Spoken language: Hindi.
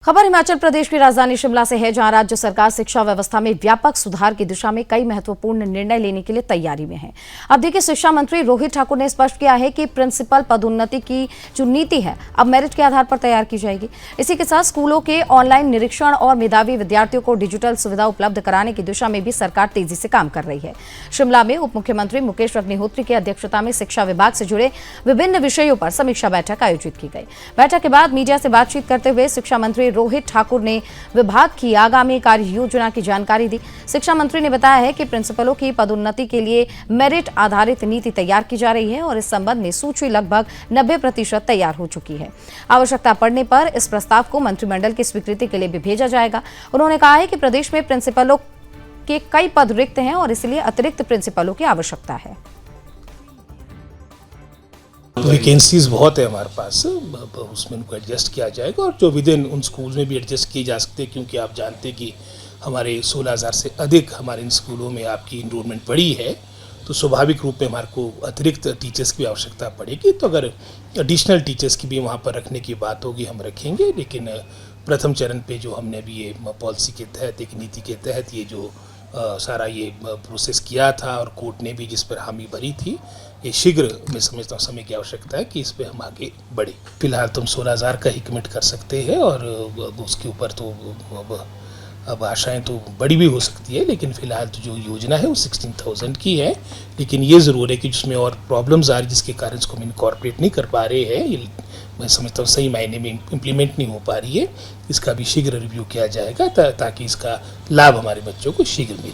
खबर हिमाचल प्रदेश की राजधानी शिमला से है, जहां राज्य सरकार शिक्षा व्यवस्था में व्यापक सुधार की दिशा में कई महत्वपूर्ण निर्णय लेने के लिए तैयारी में है। अब देखिए, शिक्षा मंत्री रोहित ठाकुर ने स्पष्ट किया है कि प्रिंसिपल पदोन्नति की जो नीति है अब मेरिट के आधार पर तैयार की जाएगी। इसी के साथ स्कूलों के ऑनलाइन निरीक्षण और मेधावी विद्यार्थियों को डिजिटल सुविधा उपलब्ध कराने की दिशा में भी सरकार तेजी से काम कर रही है। शिमला में उप मुख्यमंत्री मुकेश अग्निहोत्री की अध्यक्षता में शिक्षा विभाग से जुड़े विभिन्न विषयों पर समीक्षा बैठक आयोजित की गई। बैठक के बाद मीडिया से बातचीत करते हुए शिक्षा मंत्री रोहित ठाकुर ने विभाग की आगामी कार्य योजना की जानकारी दी। शिक्षा मंत्री ने बताया है कि प्रिंसिपलों की पदोन्नति के लिए मेरिट आधारित नीति तैयार की जा रही है और इस संबंध में सूची लगभग 90% तैयार हो चुकी है। आवश्यकता पड़ने पर इस प्रस्ताव को मंत्रिमंडल की स्वीकृति के लिए भी भेजा जाएगा। उन्होंने कहा है कि प्रदेश में प्रिंसिपलों के कई पद रिक्त हैं और इसलिए अतिरिक्त प्रिंसिपलों की आवश्यकता है। वैकेंसीज बहुत है हमारे पास, उसमें उनको एडजस्ट किया जाएगा और जो विद इन उन स्कूल्स में भी एडजस्ट किए जा सकते हैं, क्योंकि आप जानते हैं कि हमारे 16,000 से अधिक हमारे इन स्कूलों में आपकी इनरोलमेंट बढ़ी है, तो स्वाभाविक रूप में हमारे को अतिरिक्त टीचर्स की आवश्यकता पड़ेगी। तो अगर एडिशनल टीचर्स की भी वहाँ पर रखने की बात होगी हम रखेंगे, लेकिन प्रथम चरण पे जो हमने अभी ये पॉलिसी के तहत, एक नीति के तहत ये जो सारा ये प्रोसेस किया था और कोर्ट ने भी जिस पर हामी भरी थी, ये शीघ्र मैं समझता हूँ समय की आवश्यकता है कि इस पर हम आगे बढ़े। फिलहाल तुम 16,000 का ही कमिट कर सकते हैं और उसके ऊपर तो अब आशाएं तो बड़ी भी हो सकती है, लेकिन फिलहाल तो जो योजना है वो 16,000 की है। लेकिन ये ज़रूर है कि जिसमें और प्रॉब्लम्स आ रही, जिसके कारण इसको हम इनकॉर्पोरेट नहीं कर पा रहे हैं, ये मैं समझता हूँ सही मायने में इम्प्लीमेंट नहीं हो पा रही है, इसका भी शीघ्र रिव्यू किया जाएगा ताकि इसका लाभ हमारे बच्चों को शीघ्र मिले।